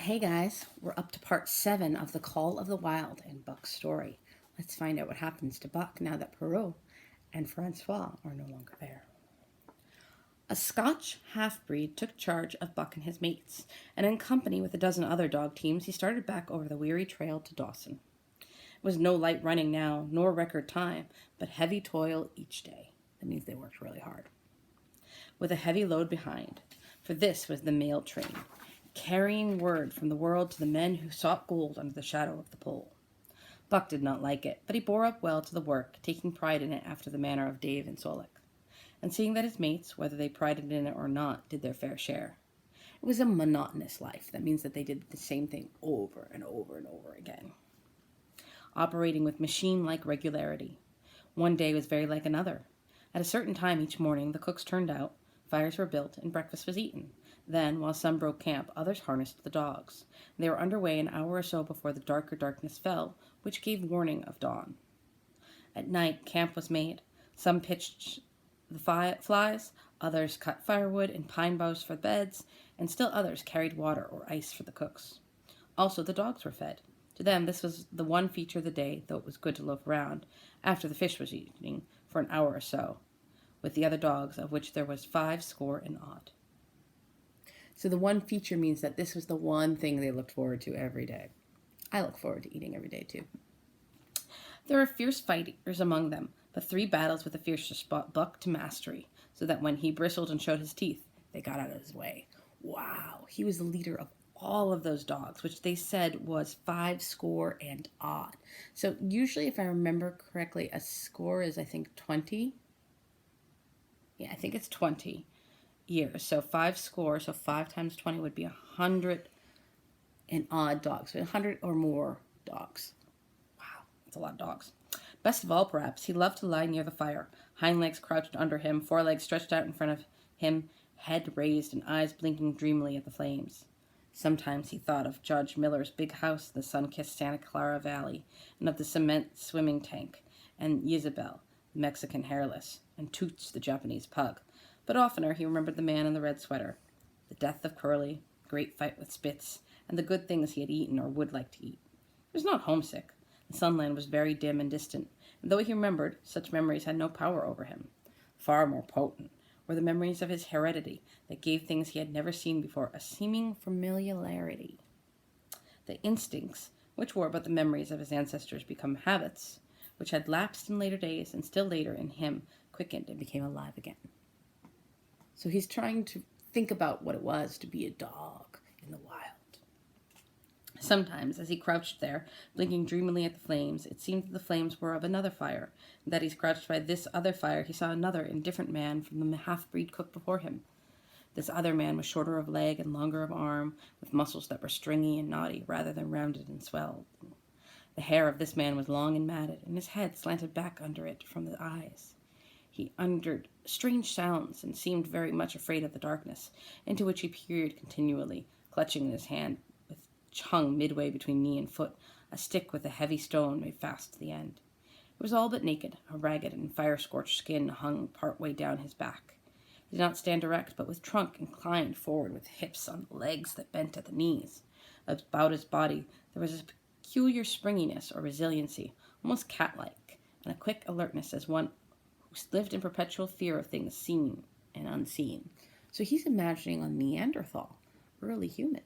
Hey guys, we're up to part 7 of The Call of the Wild in Buck's story. Let's find out what happens to Buck now that Perrault and Francois are no longer there. A Scotch half-breed took charge of Buck and his mates, and in company with a dozen other dog teams, he started back over the weary trail to Dawson. It was no light running now, nor record time, but heavy toil each day. That means they worked really hard. With a heavy load behind, for this was the mail train, carrying word from the world to the men who sought gold under the shadow of the pole. Buck did not like it, but he bore up well to the work, taking pride in it after the manner of Dave and Solik, and seeing that his mates, whether they prided in it or not, did their fair share. It was a monotonous life. That means that they did the same thing over and over and over again, operating with machine-like regularity. One day was very like another. At a certain time each morning, the cooks turned out, fires were built, and breakfast was eaten. Then, while some broke camp, others harnessed the dogs. They were underway an hour or so before the darker darkness fell, which gave warning of dawn. At night, camp was made. Some pitched the flies, others cut firewood and pine boughs for beds, and still others carried water or ice for the cooks. Also, the dogs were fed. To them, this was the one feature of the day, though it was good to loaf around, after the fish was eaten, for an hour or so, with the other dogs, of which there was 50 and odd. So the one feature means that this was the one thing they looked forward to every day. I look forward to eating every day too. There were fierce fighters among them, but 3 battles with the fiercest brought Buck to mastery, so that when he bristled and showed his teeth, they got out of his way. Wow, he was the leader of all of those dogs, which they said was 50 and odd. So usually, if I remember correctly, a score is, I think, 20. Yeah, I think it's 20 years. So 50, so 5 times 20 would be 100 and odd dogs. So 100 or more dogs. Wow, that's a lot of dogs. Best of all, perhaps, he loved to lie near the fire, hind legs crouched under him, forelegs stretched out in front of him, head raised and eyes blinking dreamily at the flames. Sometimes he thought of Judge Miller's big house in the sun-kissed Santa Clara Valley, and of the cement swimming tank, and Isabel, the Mexican hairless, and Toots, the Japanese pug. But oftener he remembered the man in the red sweater, the death of Curly, the great fight with Spitz, and the good things he had eaten or would like to eat. He was not homesick. The sunland was very dim and distant, and though he remembered, such memories had no power over him. Far more potent were the memories of his heredity that gave things he had never seen before a seeming familiarity. The instincts, which were but the memories of his ancestors, become habits, which had lapsed in later days and still later in him quickened and became alive again. So he's trying to think about what it was to be a dog in the wild. Sometimes, as he crouched there, blinking dreamily at the flames, it seemed that the flames were of another fire, and that he crouched by this other fire he saw another and different man from the half-breed cook before him. This other man was shorter of leg and longer of arm, with muscles that were stringy and knotty rather than rounded and swelled. The hair of this man was long and matted, and his head slanted back under it from the eyes. He uttered strange sounds and seemed very much afraid of the darkness, into which he peered continually, clutching in his hand, which hung midway between knee and foot, a stick with a heavy stone made fast to the end. It was all but naked. A ragged and fire-scorched skin hung part way down his back. He did not stand erect, but with trunk inclined forward, with hips on legs that bent at the knees. About his body there was a peculiar springiness or resiliency, almost cat-like, and a quick alertness as one who lived in perpetual fear of things seen and unseen. So he's imagining a Neanderthal, early human.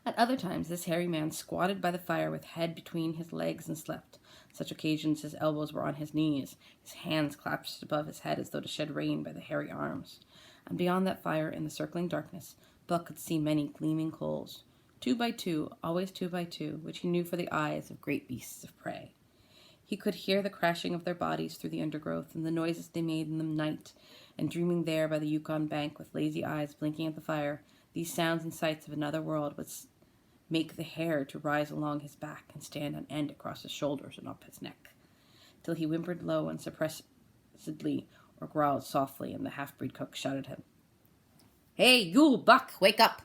At other times, this hairy man squatted by the fire with head between his legs and slept. Such occasions his elbows were on his knees, his hands clasped above his head as though to shed rain by the hairy arms. And beyond that fire, in the circling darkness, Buck could see many gleaming coals, 2 by 2, always 2 by 2, which he knew for the eyes of great beasts of prey. He could hear the crashing of their bodies through the undergrowth and the noises they made in the night, and dreaming there by the Yukon bank with lazy eyes blinking at the fire, these sounds and sights of another world would make the hair to rise along his back and stand on end across his shoulders and up his neck, till he whimpered low and suppressedly or growled softly, and the half-breed cook shouted him, "Hey, you, Buck, wake up!"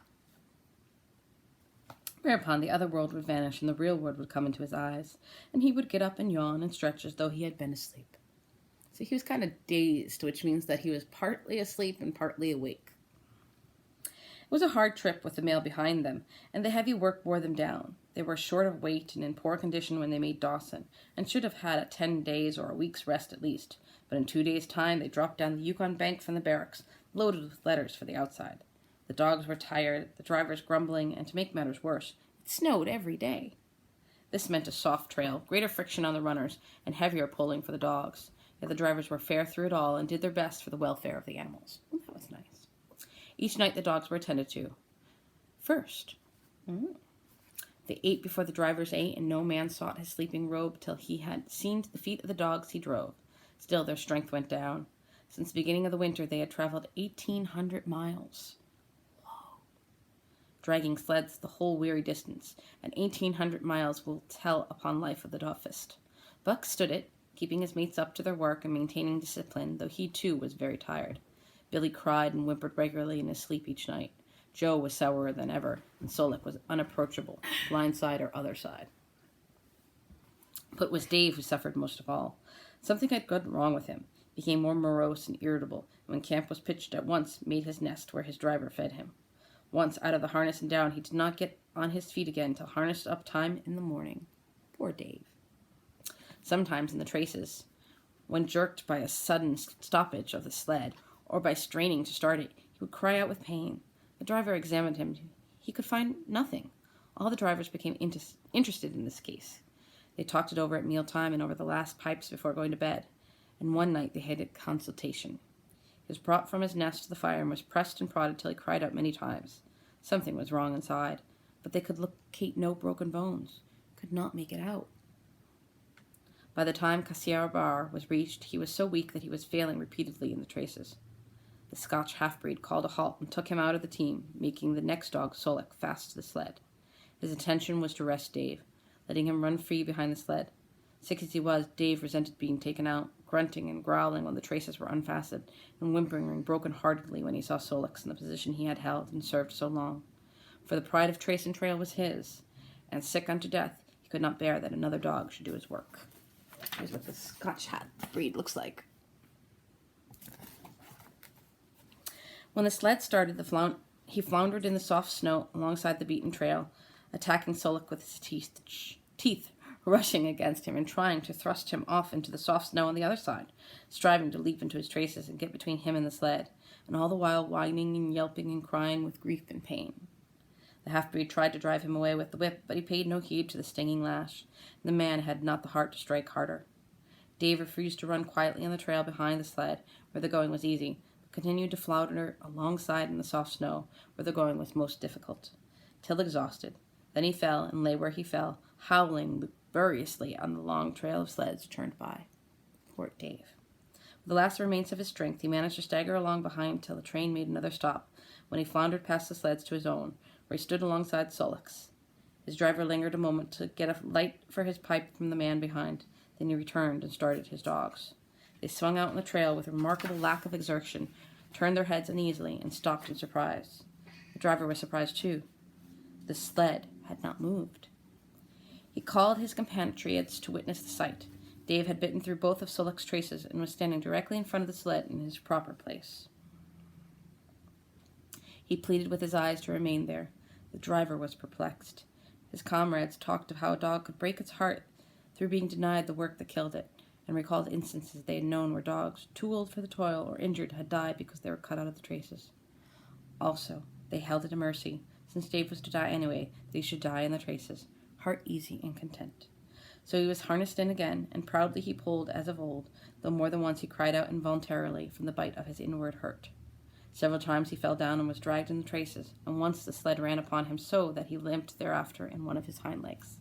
Whereupon the other world would vanish and the real world would come into his eyes, and he would get up and yawn and stretch as though he had been asleep. So he was kind of dazed, which means that he was partly asleep and partly awake. was a hard trip with the mail behind them, and the heavy work wore them down. They were short of weight and in poor condition when they made Dawson, and should have had a 10 days or a week's rest at least. But in 2 days' time they dropped down the Yukon bank from the barracks, loaded with letters for the outside. The dogs were tired, the drivers grumbling, and to make matters worse, it snowed every day. This meant a soft trail, greater friction on the runners, and heavier pulling for the dogs. Yet the drivers were fair through it all and did their best for the welfare of the animals. Well, that was nice. Each night the dogs were attended to. First, they ate before the drivers ate, and no man sought his sleeping robe till he had seen to the feet of the dogs he drove. Still their strength went down. Since the beginning of the winter they had traveled 1,800 miles. Dragging sleds the whole weary distance, and 1,800 miles will tell upon life of the toughest. Buck stood it, keeping his mates up to their work and maintaining discipline, though he too was very tired. Billy cried and whimpered regularly in his sleep each night. Joe was sourer than ever, and Solik was unapproachable, blind side or other side. But it was Dave who suffered most of all. Something had gone wrong with him, became more morose and irritable, and when camp was pitched at once made his nest where his driver fed him. Once out of the harness and down, he did not get on his feet again till harnessed up time in the morning. Poor Dave. Sometimes in the traces, when jerked by a sudden stoppage of the sled, or by straining to start it, he would cry out with pain. The driver examined him. He could find nothing. All the drivers became interested in this case. They talked it over at mealtime and over the last pipes before going to bed. And one night they had a consultation. He was brought from his nest to the fire and was pressed and prodded till he cried out many times. Something was wrong inside, but they could locate no broken bones, could not make it out. By the time Cassiar Bar was reached, he was so weak that he was failing repeatedly in the traces. The Scotch half-breed called a halt and took him out of the team, making the next dog, Solik, fast to the sled. His intention was to rest Dave, letting him run free behind the sled. Sick as he was, Dave resented being taken out, grunting and growling when the traces were unfastened, and whimpering broken-heartedly when he saw Solik's in the position he had held and served so long. For the pride of trace and trail was his, and sick unto death, he could not bear that another dog should do his work. Here's what the Scotch half-breed looks like. When the sled started, he floundered in the soft snow alongside the beaten trail, attacking Solik with his teeth, rushing against him and trying to thrust him off into the soft snow on the other side, striving to leap into his traces and get between him and the sled, and all the while whining and yelping and crying with grief and pain. The half-breed tried to drive him away with the whip, but he paid no heed to the stinging lash. The man had not the heart to strike harder. Dave refused to run quietly on the trail behind the sled, where the going was easy, but continued to flounder alongside in the soft snow, where the going was most difficult, till exhausted. Then he fell and lay where he fell, howling laboriously on the long trail of sleds turned by. Poor Dave. With the last remains of his strength, he managed to stagger along behind till the train made another stop, when he floundered past the sleds to his own, where he stood alongside Solik's. His driver lingered a moment to get a light for his pipe from the man behind. Then he returned and started his dogs. They swung out on the trail with a remarkable lack of exertion, turned their heads uneasily, and stopped in surprise. The driver was surprised too. The sled had not moved. He called his compatriots to witness the sight. Dave had bitten through both of Solik's traces and was standing directly in front of the sled in his proper place. He pleaded with his eyes to remain there. The driver was perplexed. His comrades talked of how a dog could break its heart through being denied the work that killed it, and recalled instances they had known where dogs, too old for the toil or injured, had died because they were cut out of the traces. Also, they held it a mercy, since Dave was to die anyway, that he should die in the traces, heart easy and content. So he was harnessed in again, and proudly he pulled as of old, though more than once he cried out involuntarily from the bite of his inward hurt. Several times he fell down and was dragged in the traces, and once the sled ran upon him so that he limped thereafter in one of his hind legs.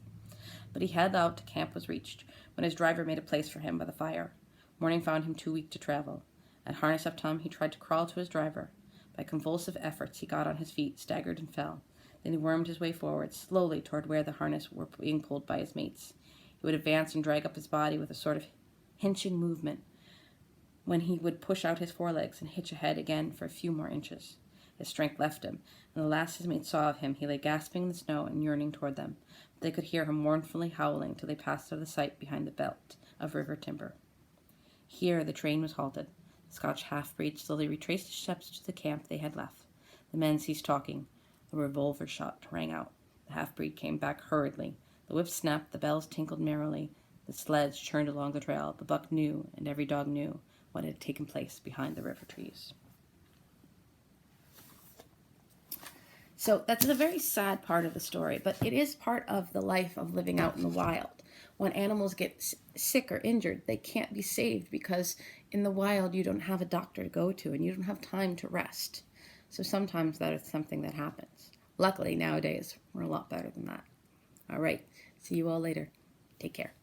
But he held out till camp was reached, when his driver made a place for him by the fire. Morning found him too weak to travel. At harness-up time he tried to crawl to his driver. By convulsive efforts he got on his feet, staggered, and fell. Then he wormed his way forward, slowly toward where the harness were being pulled by his mates. He would advance and drag up his body with a sort of hinching movement, when he would push out his forelegs and hitch ahead again for a few more inches. His strength left him, and the last his mates saw of him, he lay gasping in the snow and yearning toward them. But they could hear him mournfully howling till they passed out of sight behind the belt of river timber. Here the train was halted. The Scotch half-breed slowly retraced his steps to the camp they had left. The men ceased talking. A revolver shot rang out. The half-breed came back hurriedly. The whip snapped, the bells tinkled merrily. The sleds churned along the trail. The buck knew, and every dog knew, what had taken place behind the river trees. So that's a very sad part of the story, but it is part of the life of living out in the wild. When animals get sick or injured, they can't be saved because in the wild you don't have a doctor to go to and you don't have time to rest. So sometimes that is something that happens. Luckily, nowadays, we're a lot better than that. All right. See you all later. Take care.